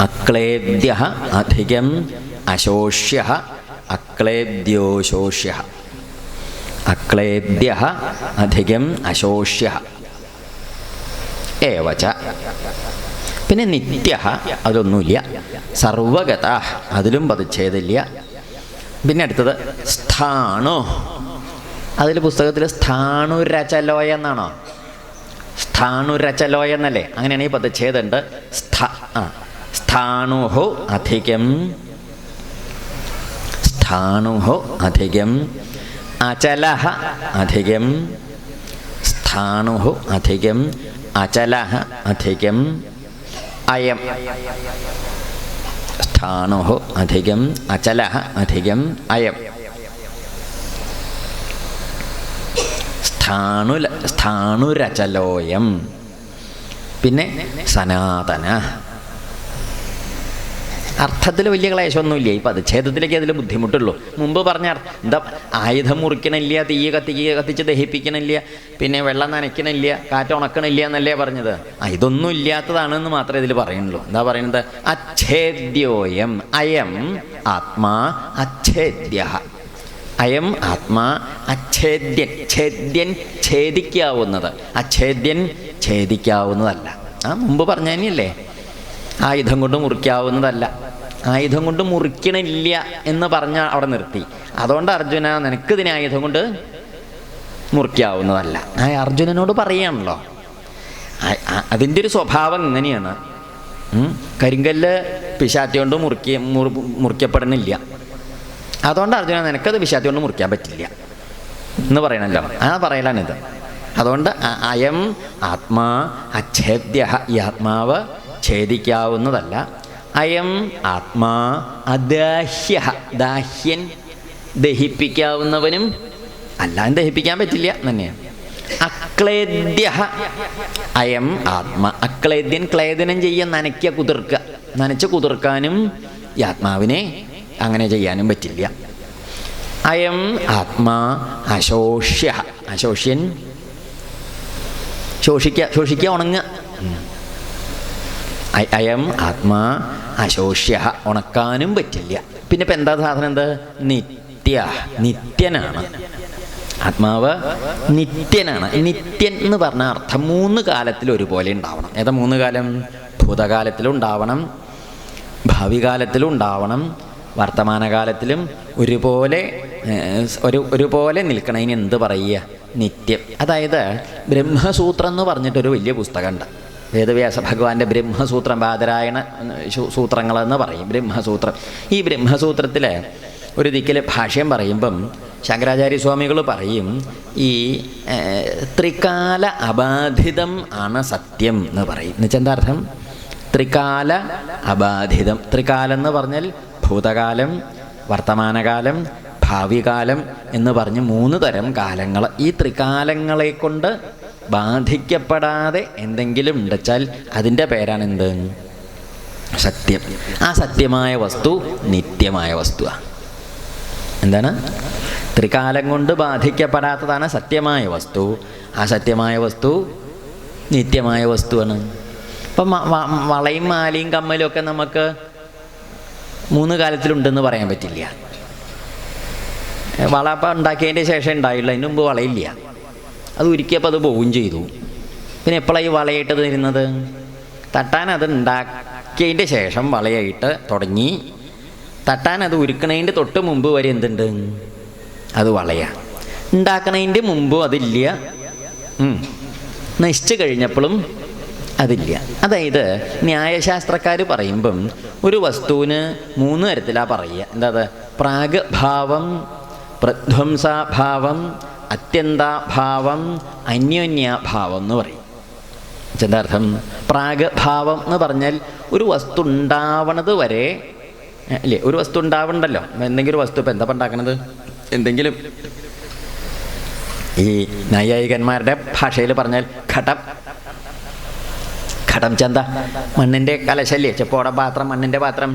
Speaker 1: അക്ലേദ്യ അധികം അശോഷ്യ അക്ലേദ്യോശോഷ്യ. അക്ലേദ്യ അധികം അശോഷ്യ ഏവച. പിന്നെ നിത്യ അതൊന്നുമില്ല. സർവഗത അതിലും പദച്ഛേദില്ല. പിന്നെ അടുത്തത് സ്ഥാണു. അതിൽ പുസ്തകത്തിൽ സ്ഥാണുരചലോയ എന്നാണോ? സ്ഥാണുരചലോയ എന്നല്ലേ? അങ്ങനെയാണെങ്കിൽ പദച്ഛേദമുണ്ട്. സ്ഥാണുഹു അധികം സ്ഥാണുഹു അധികം അചലഃ അധികം സ്ഥാണുഹു അധികം അചലഃ അധികം അയം. സ്ഥാണുഹു അധികം അചലഃ അധികം അയം. സ്ഥാണുരചലോയം. പിന്നെ സനാതന. അർത്ഥത്തിൽ വലിയ ക്ലേശമൊന്നുമില്ല. ഈ പദച്ഛേദത്തിലേക്ക് അതിൽ ബുദ്ധിമുട്ടുള്ളൂ. മുമ്പ് പറഞ്ഞ എന്താ, ആയുധം മുറിക്കണില്ല, തീ കത്തിച്ച് ദഹിപ്പിക്കണില്ല, പിന്നെ വെള്ളം നനയ്ക്കണില്ല, കാറ്റ് ഉണക്കണില്ല എന്നല്ലേ പറഞ്ഞത്. ഇതൊന്നും ഇല്ലാത്തതാണെന്ന് മാത്രമേ ഇതിൽ പറയുന്നുള്ളൂ. എന്താ പറയുന്നത്? അച്ഛേദ്യോയം അയം ആത്മാ അച്ഛേദ്യ. അയം ആത്മാ അച്ഛേദ്യൻ. ഛേദ്യൻ ഛേദിക്കാവുന്നത്, അച്ഛേദ്യൻ ഛേദിക്കാവുന്നതല്ല. മുമ്പ് പറഞ്ഞ തന്നെയല്ലേ? ആയുധം കൊണ്ട് മുറിക്കാവുന്നതല്ല. ആയുധം കൊണ്ട് മുറിക്കണില്ല എന്ന് പറഞ്ഞ അവിടെ നിർത്തി. അതുകൊണ്ട് അർജുന നിനക്കിതിനെ ആയുധം കൊണ്ട് മുറിക്കാവുന്നതല്ല. അർജുനനോട് പറയുകയാണല്ലോ. അതിൻ്റെ ഒരു സ്വഭാവം ഇങ്ങനെയാണ്. കരിങ്കല്ല് പിശാത്തി കൊണ്ട് മുറിക്കപ്പെടണില്ല. അതുകൊണ്ട് അർജുന നിനക്കത് പിശാത്തി കൊണ്ട് മുറിക്കാൻ പറ്റില്ല എന്ന് പറയണല്ലോ. പറയലാണിത്. അതുകൊണ്ട് അയം ആത്മാ അച്ഛേദ്യ. ഈ ആത്മാവ് ഛേദിക്കാവുന്നതല്ല. അയം ആത്മാ അദാഹ്യ, ദാഹ്യൻ ദഹിപ്പിക്കാവുന്നവനും അല്ലാതെ ദഹിപ്പിക്കാൻ പറ്റില്ല തന്നെയാണ്. അക്ലേദ്യ അയം ആത്മ, അക്ലേദ്യൻ ക്ലേദനം ചെയ്യാൻ നനയ്ക്കുക, കുതിർക്കുക. നനച്ച് കുതിർക്കാനും ഈ ആത്മാവിനെ അങ്ങനെ ചെയ്യാനും പറ്റില്ല. അയം ആത്മാ അശോഷ്യ, അശോഷ്യൻ ശോഷിക്കുക ഉണങ്ങുക. അയം ആത്മാ അശോഷ്യ, ഉണക്കാനും പറ്റില്ല. പിന്നെ ഇപ്പം എന്താ സാധനം? എന്ത്? നിത്യനാണ് ആത്മാവ്, നിത്യനാണ്. നിത്യൻ എന്ന് പറഞ്ഞ അർത്ഥം 3 കാലത്തിൽ ഒരുപോലെ ഉണ്ടാവണം. ഏതാ 3 കാലം? ഭൂതകാലത്തിലും ഉണ്ടാവണം, ഭാവി കാലത്തിലും ഉണ്ടാവണം, വർത്തമാനകാലത്തിലും ഒരുപോലെ ഒരുപോലെ നിൽക്കണം. ഇനി എന്ത് പറയുക? നിത്യം. അതായത് ബ്രഹ്മസൂത്രം എന്ന് പറഞ്ഞിട്ടൊരു വലിയ പുസ്തകമുണ്ട്. വേദവ്യാസ ഭഗവാന്റെ ബ്രഹ്മസൂത്രം, ബാദരായണ സൂത്രങ്ങളെന്ന് പറയും ബ്രഹ്മസൂത്രം. ഈ ബ്രഹ്മസൂത്രത്തിൽ ഒരു ദിക്കിൽ ഭാഷ്യം പറയുമ്പം ശങ്കരാചാര്യ സ്വാമികൾ പറയും, ഈ ത്രികാല അബാധിതം ആണ് സത്യം എന്ന് പറയും. എന്നുവെച്ചാൽ എന്താ അർത്ഥം? ത്രികാല അബാധിതം. ത്രികാലം എന്ന് പറഞ്ഞാൽ ഭൂതകാലം, വർത്തമാനകാലം, ഭാവികാലം എന്ന് പറഞ്ഞ് 3 തരം കാലങ്ങൾ. ഈ ത്രികാലങ്ങളെ കൊണ്ട് ബാധിക്കപ്പെടാതെ എന്തെങ്കിലും ഉണ്ടെച്ചാൽ അതിൻ്റെ പേരാണ് എന്ത്? സത്യം. ആ സത്യമായ വസ്തു നിത്യമായ വസ്തുവാണ്. എന്താണ്? ത്രികാലം കൊണ്ട് ബാധിക്കപ്പെടാത്തതാണ് സത്യമായ വസ്തു. ആ സത്യമായ വസ്തു നിത്യമായ വസ്തുവാണ്. ഇപ്പം വളയും മാലയും കമ്മലും ഒക്കെ നമുക്ക് 3 കാലത്തിലുണ്ടെന്ന് പറയാൻ പറ്റില്ല. വള അപ്പം ഉണ്ടാക്കിയതിൻ്റെ ശേഷം ഉണ്ടായില്ല, അതിന് മുമ്പ് വളയില്ല. അത് ഉരുക്കിയപ്പോൾ അത് പോവുകയും ചെയ്തു. പിന്നെ എപ്പോഴാണ് ഈ വളയായിട്ട് തരുന്നത്? തട്ടാൻ അത് ഉണ്ടാക്കിയതിൻ്റെ ശേഷം വളയായിട്ട് തുടങ്ങി. തട്ടാൻ അത് ഉരുക്കണതിൻ്റെ തൊട്ട് മുമ്പ് വരെ എന്തുണ്ട്? അത് വളയാണ്. ഉണ്ടാക്കണതിൻ്റെ മുമ്പും അതില്ല, നശിച്ചു കഴിഞ്ഞപ്പോഴും അതില്ല. അതായത് ന്യായശാസ്ത്രക്കാർ പറയുമ്പം ഒരു വസ്തുവിന് 3 തരത്തിലാണ് പറയുക. എന്താ? പ്രാഗ്ഭാവം, പ്രധ്വംസാഭാവം, അത്യന്താഭാവം, അന്യോന്യാഭാവം എന്ന് പറയും. എന്താർത്ഥം? പ്രാഗ്ഭാവം എന്ന് പറഞ്ഞാൽ ഒരു വസ്തു ഉണ്ടാവണത് വരെ അല്ലേ? ഒരു വസ്തു ഉണ്ടാവണ്ടല്ലോ. എന്തെങ്കിലും വസ്തു ഇപ്പം എന്താ ഉണ്ടാക്കണത്? എന്തെങ്കിലും ഈ നൈയായികന്മാരുടെ ഭാഷയിൽ പറഞ്ഞാൽ ഘടം ചന്ത, മണ്ണിൻ്റെ കലശല്ലേ, ചെപ്പോട പാത്രം, മണ്ണിൻ്റെ പാത്രം.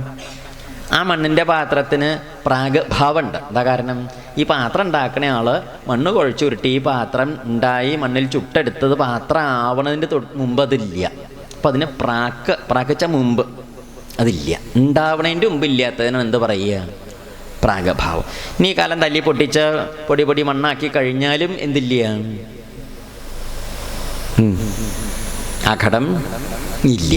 Speaker 1: ആ മണ്ണിൻ്റെ പാത്രത്തിന് പ്രാഗ്ഭാവമുണ്ട്. എന്താ കാരണം? ഈ പാത്രം ഉണ്ടാക്കണ ആള് മണ്ണ് കുഴച്ചുരുട്ടി ഈ പാത്രം ഉണ്ടായി മണ്ണിൽ ചുട്ടെടുത്തത് പാത്രം ആവണതിൻ്റെ മുമ്പ് അതില്ല. അപ്പം അതിന് പ്രാക്കച്ച മുമ്പ് അതില്ല. ഉണ്ടാവണതിൻ്റെ മുമ്പ് ഇല്ലാത്തതിനാണ് എന്ത് പറയുക? പ്രാഗഭാവം. ഇനി ഈ കാലം തല്ലി പൊട്ടിച്ച് പൊടി മണ്ണാക്കി കഴിഞ്ഞാലും എന്തില്ല? ആ ഘടം ഇല്ല.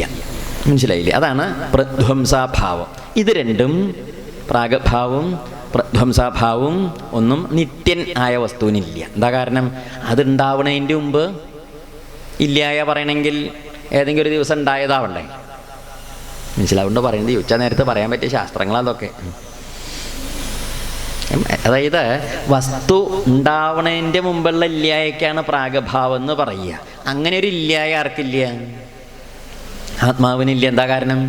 Speaker 1: മനസ്സിലായില്ലേ? അതാണ് പ്രധ്വംസാഭാവം. ഇത് രണ്ടും, പ്രാഗഭാവവും പ്രധ്വംസാഭാവവും ഒന്നും നിത്യൻ ആയ വസ്തുവിനില്ല. എന്താ കാരണം? അതുണ്ടാവണതിൻ്റെ മുമ്പ് ഇല്ലായ പറയണമെങ്കിൽ ഏതെങ്കിലും ഒരു ദിവസം ഉണ്ടായതാവണ്ടേ? മനസ്സിലാവുകൊണ്ട് പറയുന്നത് ചോദിച്ചാൽ നേരത്തെ പറയാൻ പറ്റിയ ശാസ്ത്രങ്ങളതൊക്കെ. അതായത് വസ്തു ഉണ്ടാവണതിൻ്റെ മുമ്പുള്ള ഇല്ലായ്ക്കാണ് പ്രാഗഭാവം എന്ന് പറയുക. അങ്ങനെ ഒരു ഇല്ലായ ആർക്കില്ല? ആത്മാവിനില്ല. എന്താ കാരണം?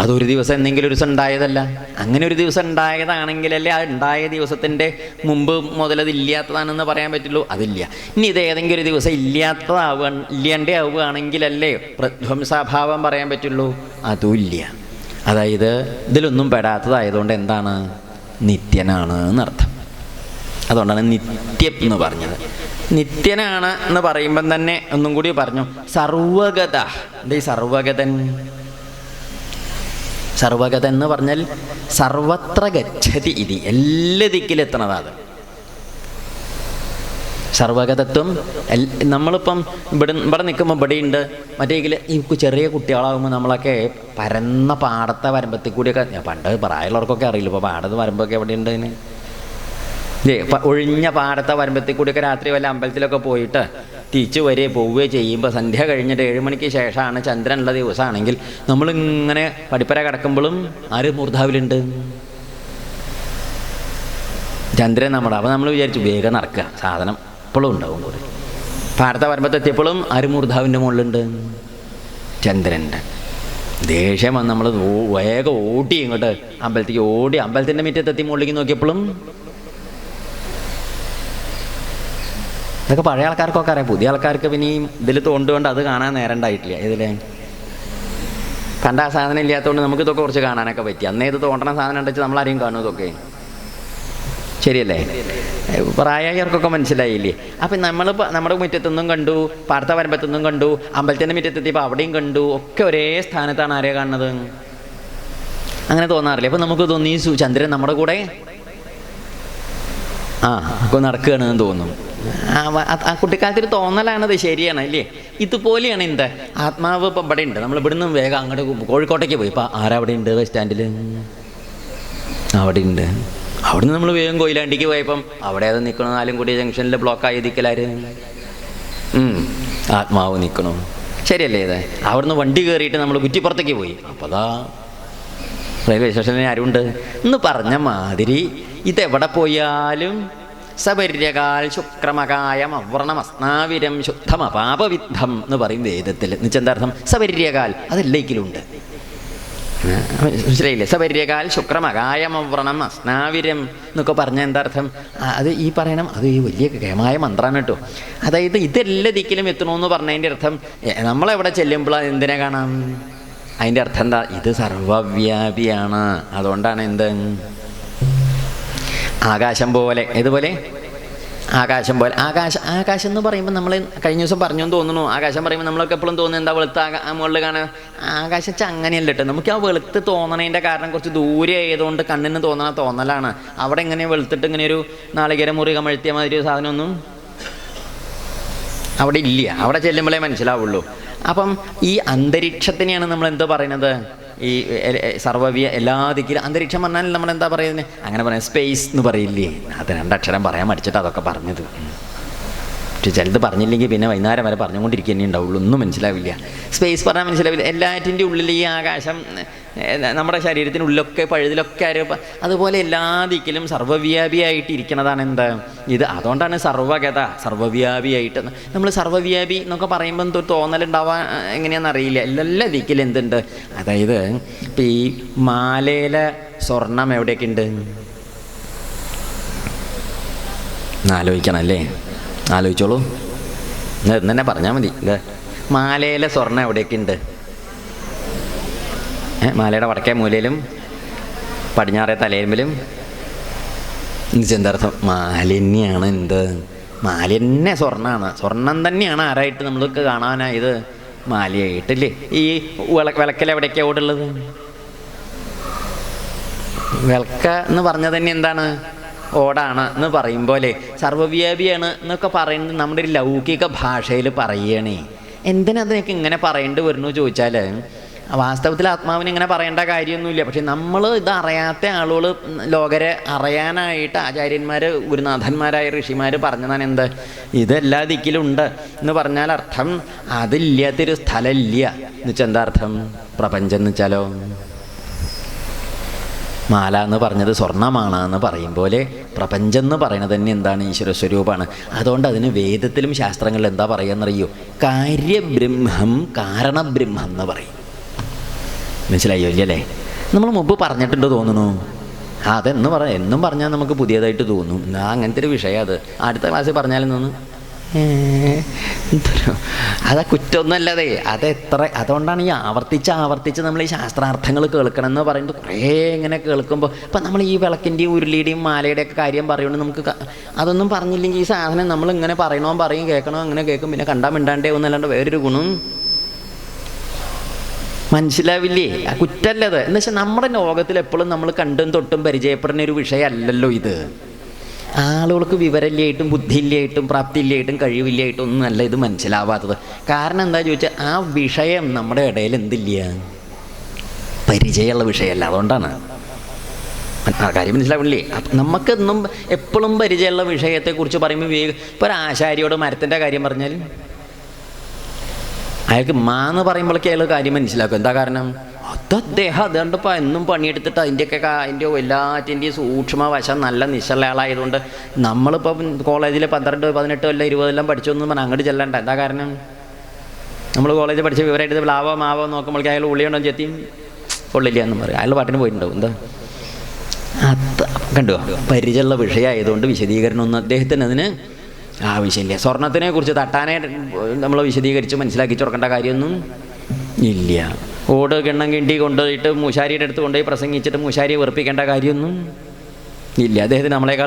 Speaker 1: അതൊരു ദിവസം എന്തെങ്കിലും ഒരു ദിവസം ഉണ്ടായതല്ല. അങ്ങനെ ഒരു ദിവസം ഉണ്ടായതാണെങ്കിലല്ലേ ആ ഉണ്ടായ ദിവസത്തിൻ്റെ മുമ്പ് മുതലത് ഇല്ലാത്തതാണെന്ന് പറയാൻ പറ്റുള്ളൂ. അതില്ല. ഇനി ഇത് ഏതെങ്കിലും ഒരു ദിവസം ഇല്ലാണ്ടേ ആവുകയാണെങ്കിലല്ലേ പ്രധ്വംസാഭാവം പറയാൻ പറ്റുള്ളൂ. അതും ഇല്ല. അതായത് ഇതിലൊന്നും പെടാത്തതായതുകൊണ്ട് എന്താണ്? നിത്യനാണ് എന്നർത്ഥം. അതുകൊണ്ടാണ് നിത്യം എന്ന് പറഞ്ഞത്. നിത്യനാണ് എന്ന് പറയുമ്പം തന്നെ ഒന്നും കൂടി പറഞ്ഞു, സർവഗത. എന്താ ഈ സർവഗതൻ? സർവഗത എന്ന് പറഞ്ഞാൽ സർവത്ര ഗച്ഛതി ഇതി, എല്ലാ ദിക്കിലെത്തണതാ അത്. സർവഗതത്വം. നമ്മളിപ്പം ഇവിടെ നിൽക്കുമ്പോൾ ഇവിടെയുണ്ട്. മറ്റേ ഈ ചെറിയ കുട്ടികളാകുമ്പോൾ നമ്മളൊക്കെ പരന്ന പാടത്തെ വരമ്പത്തിൽ കൂടിയൊക്കെ, പണ്ട് പ്രായമുള്ളവർക്കൊക്കെ അറിയില്ല ഇപ്പോൾ പാടത്ത് വരമ്പൊക്കെ എവിടെയുണ്ട്. അതിന് ഒഴിഞ്ഞ പാടത്തെ വരമ്പത്തിൽ കൂടിയൊക്കെ രാത്രി വല്ല അമ്പലത്തിലൊക്കെ പോയിട്ട് തിരിച്ചു പോവുകയോ ചെയ്യുമ്പോൾ സന്ധ്യ കഴിഞ്ഞിട്ട് 7 മണിക്ക് ശേഷമാണ് ചന്ദ്രനുള്ള ദിവസമാണെങ്കിൽ നമ്മളിങ്ങനെ പടിപ്പര കിടക്കുമ്പോഴും ആര് മൂർധാവിലുണ്ട്? ചന്ദ്രൻ നമ്മുടെ. അപ്പോൾ നമ്മൾ വിചാരിച്ചു വേഗം നടക്കുക, സാധനം ഇപ്പോഴും ഉണ്ടാവും. കൂടെ പാടത്തെ വരമ്പത്ത് എത്തിയപ്പോഴും ആര് മൂർധാവിൻ്റെ മുകളിലുണ്ട്? ചന്ദ്രൻ്റെ. ദേഷ്യം വന്ന് നമ്മൾ വേഗം ഓടി ഇങ്ങോട്ട് അമ്പലത്തേക്ക് ഓടി അമ്പലത്തിൻ്റെ മുറ്റത്തെത്തി മുകളിലേക്ക് നോക്കിയപ്പോഴും ഇതൊക്കെ പഴയ ആൾക്കാർക്കൊക്കെ അറിയാം. പുതിയ ആൾക്കാർക്ക് പിന്നെ ഈ ഇതിൽ തോണ്ടുകൊണ്ട് അത് കാണാൻ നേരം ഉണ്ടായിട്ടില്ല. ഇതിൽ കണ്ട ആ സാധനം ഇല്ലാത്തതുകൊണ്ട് നമുക്ക് ഇതൊക്കെ കുറച്ച് കാണാനൊക്കെ പറ്റി. അന്നേ ഇത് തോണ്ടണ സാധനം ഉണ്ടെച്ച് നമ്മളാരെയും കാണും ഇതൊക്കെ. ശരിയല്ലേ? പ്രായമായവർക്കൊക്കെ മനസ്സിലായില്ലേ? അപ്പം നമ്മളിപ്പോൾ നമ്മുടെ മുറ്റത്തുനിന്നും കണ്ടു, പാടത്ത വരമ്പത്തുനിന്നും കണ്ടു, അമ്പലത്തിൻ്റെ മുറ്റത്തെത്തിയപ്പോൾ അവിടെയും കണ്ടു, ഒക്കെ ഒരേ സ്ഥാനത്താണ് ആരെയാണ് കാണുന്നത്. അങ്ങനെ തോന്നാറില്ലേ? അപ്പം നമുക്ക് തോന്നി ചന്ദ്രൻ നമ്മുടെ കൂടെ ഒക്കെ നടക്കുകയാണെന്ന് തോന്നും. ആ കുട്ടിക്കാലത്തൊരു തോന്നലാണത്. ശരിയാണ് അല്ലേ? ഇതുപോലെയാണ് എന്താ ആത്മാവ്. ഇപ്പം ഇവിടെ ഉണ്ട്, നമ്മൾ ഇവിടുന്ന് വേഗം അങ്ങോട്ട് കോഴിക്കോട്ടേക്ക് പോയി. ഇപ്പം ആരവിടെ ഉണ്ട്? ബസ് സ്റ്റാൻഡിൽ അവിടെ ഉണ്ട്. അവിടുന്ന് നമ്മൾ വേഗം കൊയിലാണ്ടിക്ക് പോയപ്പം അവിടെ അത് നിൽക്കണു. ആലംകുടി ജംഗ്ഷനിൽ ബ്ലോക്കായി നിൽക്കലാര്? ആത്മാവ് നിൽക്കണു. ശരിയല്ലേ? ഇത് അവിടുന്ന് വണ്ടി കയറിയിട്ട് നമ്മൾ കുറ്റിപ്പുറത്തേക്ക് പോയി. അപ്പോൾ അതാ റെയിൽവേ സ്റ്റേഷനിൽ ആരുണ്ട് എന്ന് പറഞ്ഞ മാതിരി ഇതെവിടെ പോയാലും സപര്യകാൽ ശുക്രമകായം അവർണമസ്നാവിരം ശുദ്ധമപാപവിദ്ധം എന്ന് പറയും വേദത്തിൽ. എന്നുവെച്ചെന്താർത്ഥം? സപര്യകാൽ അതെല്ലായിക്കിലുണ്ട്. മനസ്സിലായില്ലേ? സപര്യകാൽ ശുക്രമകായം അവ്രണം അസ്നാവിരം എന്നൊക്കെ പറഞ്ഞാൽ എന്താർത്ഥം? അത് ഈ പറയണം, അത് ഈ വലിയ കേമായ മന്ത്രമാണ് കേട്ടോ. അതായത് ഇതെല്ലാ ദിക്കിലും എത്തണമെന്ന് പറഞ്ഞതിൻ്റെ അർത്ഥം നമ്മളെവിടെ ചെല്ലുമ്പോൾ എന്തിനെ കാണാം? അതിൻ്റെ അർത്ഥം എന്താ? ഇത് സർവവ്യാപിയാണ്. അതുകൊണ്ടാണ് എന്ത് ആകാശം പോലെ. ഇതുപോലെ ആകാശം പോലെ. ആകാശം എന്ന് പറയുമ്പോൾ നമ്മൾ കഴിഞ്ഞ ദിവസം പറഞ്ഞു തോന്നുന്നു. ആകാശം പറയുമ്പോൾ നമ്മളൊക്കെ എപ്പോഴും തോന്നുന്നത് എന്താ? വെളുത്ത മുകളിൽ കാണാൻ ആകാശം അങ്ങനെയല്ല കേട്ടോ. നമുക്ക് ആ വെളുത്ത് തോന്നണതിൻ്റെ കാരണം കുറച്ച് ദൂരെ ആയതുകൊണ്ട് കണ്ണിന് തോന്നലാണ്. അവിടെ ഇങ്ങനെ വെളുത്തിട്ട് ഇങ്ങനെ ഒരു നാളികേര മുറി കമഴ്ത്തിയ മാതിരി ഒരു സാധനമൊന്നും അവിടെ ഇല്ല. അവിടെ ചെല്ലുമ്പോഴേ മനസ്സിലാവുള്ളൂ. അപ്പം ഈ അന്തരീക്ഷത്തിനെയാണ് നമ്മൾ എന്താ പറയണത്? ഈ എല്ലാ ദിക്കിലും അന്തരീക്ഷം പറഞ്ഞാൽ നമ്മളെന്താ പറയുന്നത്? അങ്ങനെ പറയാം, സ്പേസ് എന്ന് പറയില്ലേ? അത് രണ്ടക്ഷരം പറയാൻ പഠിച്ചിട്ട് അതൊക്കെ പറഞ്ഞത്. പക്ഷെ ചിലത് പറഞ്ഞില്ലെങ്കിൽ പിന്നെ വൈകുന്നേരം വരെ പറഞ്ഞുകൊണ്ടിരിക്കുന്നേ ഉണ്ടാവുള്ളൂ. ഒന്നും മനസ്സിലാവില്ല. സ്പേസ് പറഞ്ഞാൽ മനസ്സിലാവില്ല. എല്ലാറ്റിൻ്റെ ഉള്ളിൽ ഈ ആകാശം നമ്മുടെ ശരീരത്തിനുള്ളിലൊക്കെ പഴുതിലൊക്കെ അതുപോലെ എല്ലാ ദിക്കിലും സർവ്വവ്യാപിയായിട്ട് ഇരിക്കുന്നതാണ് എന്താ ഇത്. അതുകൊണ്ടാണ് സർവ്വഗത, സർവ്വവ്യാപിയായിട്ട്. നമ്മൾ സർവ്വവ്യാപി എന്നൊക്കെ പറയുമ്പോൾ എന്തോ തോന്നലുണ്ടാവാൻ എങ്ങനെയാണെന്ന് അറിയില്ല. എല്ലാ ദിക്കിലും എന്തുണ്ട്? അതായത് ഇപ്പം ഈ മാലയിലെ സ്വർണം എവിടെയൊക്കെ ഉണ്ട് എന്നാലോചിക്കണം അല്ലേ? ആലോചിച്ചോളൂ. എന്ന് തന്നെ പറഞ്ഞാൽ മതി. മാലയിലെ സ്വർണം എവിടെയൊക്കെ ഉണ്ട്? മാലയുടെ വടക്കേ മൂലയിലും പടിഞ്ഞാറേ തലയിലും. എന്താർത്ഥം? മാലിന്യാണ്. എന്ത് മാലിന്യ സ്വർണ്ണമാണ്. സ്വർണം തന്നെയാണ്. ആരായിട്ട് നമ്മൾക്ക് കാണാനായത്? മാലയായിട്ടില്ലേ? ഈ വിളക്കൽ എവിടേക്കാണ് ഓടുള്ളത്? വിളക്ക എന്ന് പറഞ്ഞത് തന്നെ എന്താണ്? ഓടാണ് എന്ന് പറയും പോലെ സർവ്വവ്യാപിയാണ് എന്നൊക്കെ പറയുന്നത് നമ്മുടെ ഒരു ലൗകിക ഭാഷയിൽ പറയണേ. എന്തിനതിനൊക്കെ ഇങ്ങനെ പറയേണ്ടി വരുന്നു ചോദിച്ചാൽ, വാസ്തവത്തിൽ ആത്മാവിന് ഇങ്ങനെ പറയേണ്ട കാര്യമൊന്നുമില്ല. പക്ഷെ നമ്മൾ ഇത് അറിയാത്ത ആളുകൾ ലോകരെ അറിയാനായിട്ട് ആചാര്യന്മാർ, ഗുരുനാഥന്മാരായ ഋഷിമാർ പറഞ്ഞതാണ് എന്ത്? ഇതെല്ലാ ദിക്കിലും ഉണ്ട് എന്ന് പറഞ്ഞാൽ അർത്ഥം അതില്ലാത്തൊരു സ്ഥലമില്ല എന്ന് വെച്ചാൽ എന്താ അർത്ഥം? പ്രപഞ്ചം എന്ന് വെച്ചാലോ മാല എന്ന് പറഞ്ഞത് സ്വർണ്ണമാണ് എന്ന് പറയും പോലെ പ്രപഞ്ചം എന്ന് പറയുന്നത് തന്നെ എന്താണ്? ഈശ്വരസ്വരൂപമാണ്. അതുകൊണ്ട് അതിന് വേദത്തിലും ശാസ്ത്രങ്ങളിലും എന്താ പറയുകയെന്നറിയോ? കാര്യബ്രഹ്മം കാരണബ്രഹ്മം എന്ന് പറയും. മനസ്സിലായോ ഇല്ലല്ലേ? നമ്മൾ മുമ്പ് പറഞ്ഞിട്ടുണ്ടോ തോന്നുന്നു? എന്നും പറഞ്ഞാൽ നമുക്ക് പുതിയതായിട്ട് തോന്നും. അങ്ങനത്തെ ഒരു വിഷയം അത്. അടുത്ത ക്ലാസ്സിൽ പറഞ്ഞാലും തോന്നുന്നു അതാ കുറ്റമൊന്നുമല്ലാതെ അതുകൊണ്ടാണ് ഈ ആവർത്തിച്ച് നമ്മൾ ഈ ശാസ്ത്രാർത്ഥങ്ങൾ കേൾക്കണം എന്ന് പറയുന്നത്. കുറേ ഇങ്ങനെ കേൾക്കുമ്പോൾ ഇപ്പം നമ്മൾ ഈ വിളക്കിൻ്റെയും ഉരുളിയുടെയും മാലയുടെയൊക്കെ കാര്യം പറയുകൊണ്ട് നമുക്ക് അതൊന്നും പറഞ്ഞില്ലെങ്കിൽ ഈ സാധനം നമ്മൾ ഇങ്ങനെ പറയും കേൾക്കണോ അങ്ങനെ കേൾക്കും. പിന്നെ കണ്ടാൽ മിണ്ടാണ്ടേ ഒന്നല്ലാണ്ട് വേറൊരു ഗുണം മനസ്സിലാവില്ലേ? കുറ്റല്ലത്. എന്ന് വെച്ചാൽ നമ്മുടെ ലോകത്തിൽ എപ്പോഴും നമ്മൾ കണ്ടും തൊട്ടും പരിചയപ്പെടുന്ന ഒരു വിഷയമല്ലല്ലോ ഇത്. ആളുകൾക്ക് വിവരമില്ലായിട്ടും ബുദ്ധിയില്ലായിട്ടും പ്രാപ്തിയില്ലായിട്ടും കഴിവില്ലായിട്ടും ഒന്നുമല്ല ഇത് മനസ്സിലാവാത്തത്. കാരണം എന്താ ചോദിച്ചാൽ ആ വിഷയം നമ്മുടെ ഇടയിൽ എന്തില്ല? പരിചയമുള്ള വിഷയമല്ല. അതുകൊണ്ടാണ് ആ കാര്യം മനസ്സിലാവില്ലേ? നമുക്കെന്നും എപ്പോഴും പരിചയമുള്ള വിഷയത്തെക്കുറിച്ച് പറയുമ്പോൾ ഇപ്പോൾ ഒരു ആശാരിയോട് മരത്തിൻ്റെ കാര്യം പറഞ്ഞാൽ അയാൾക്ക് എന്ന് പറയുമ്പോഴേക്ക് അയാൾ കാര്യം മനസ്സിലാക്കും. എന്താ കാരണം? അദ്ദേഹം അതുകൊണ്ടിപ്പോൾ എന്നും പണിയെടുത്തിട്ട് അതിൻ്റെ എല്ലാറ്റിൻ്റെയും സൂക്ഷ്മ വശം നല്ല നിശ്ചല ആളായതുകൊണ്ട് നമ്മളിപ്പോൾ കോളേജിൽ 12, 18 കൊല്ലം 20 കൊല്ലം പഠിച്ചൊന്നും പറഞ്ഞാൽ അങ്ങോട്ട് ചെല്ലണ്ട. എന്താ കാരണം? നമ്മൾ കോളേജിൽ പഠിച്ച വിവരമായിട്ട് പ്ലാവോ മാവോ നോക്കുമ്പോഴേക്കും അയാൾ ഉള്ളിയുണ്ടോ ചെത്തിയും കൊള്ളില്ല എന്ന് പറയും. അയാൾ പാട്ടിന് പോയിട്ടുണ്ടാവും. എന്താ അത് കണ്ടോ, പരിചയമുള്ള വിഷയമായതുകൊണ്ട് വിശദീകരണമൊന്നും അദ്ദേഹത്തിന് അതിന് ആവശ്യമില്ല. സ്വർണത്തിനെ കുറിച്ച് തട്ടാനെ നമ്മൾ വിശദീകരിച്ച് മനസ്സിലാക്കി കൊടുക്കേണ്ട കാര്യമൊന്നും ഇല്ല. ഓട് കിണ്ണം കിണ്ടി കൊണ്ടുപോയിട്ട് മൂശാരിയുടെ അടുത്ത് കൊണ്ടുപോയി പ്രസംഗിച്ചിട്ട് മൂശാരിയെ വെറുപ്പിക്കേണ്ട കാര്യമൊന്നും ഇല്ല. അദ്ദേഹത്തിന് നമ്മളെക്കാൾ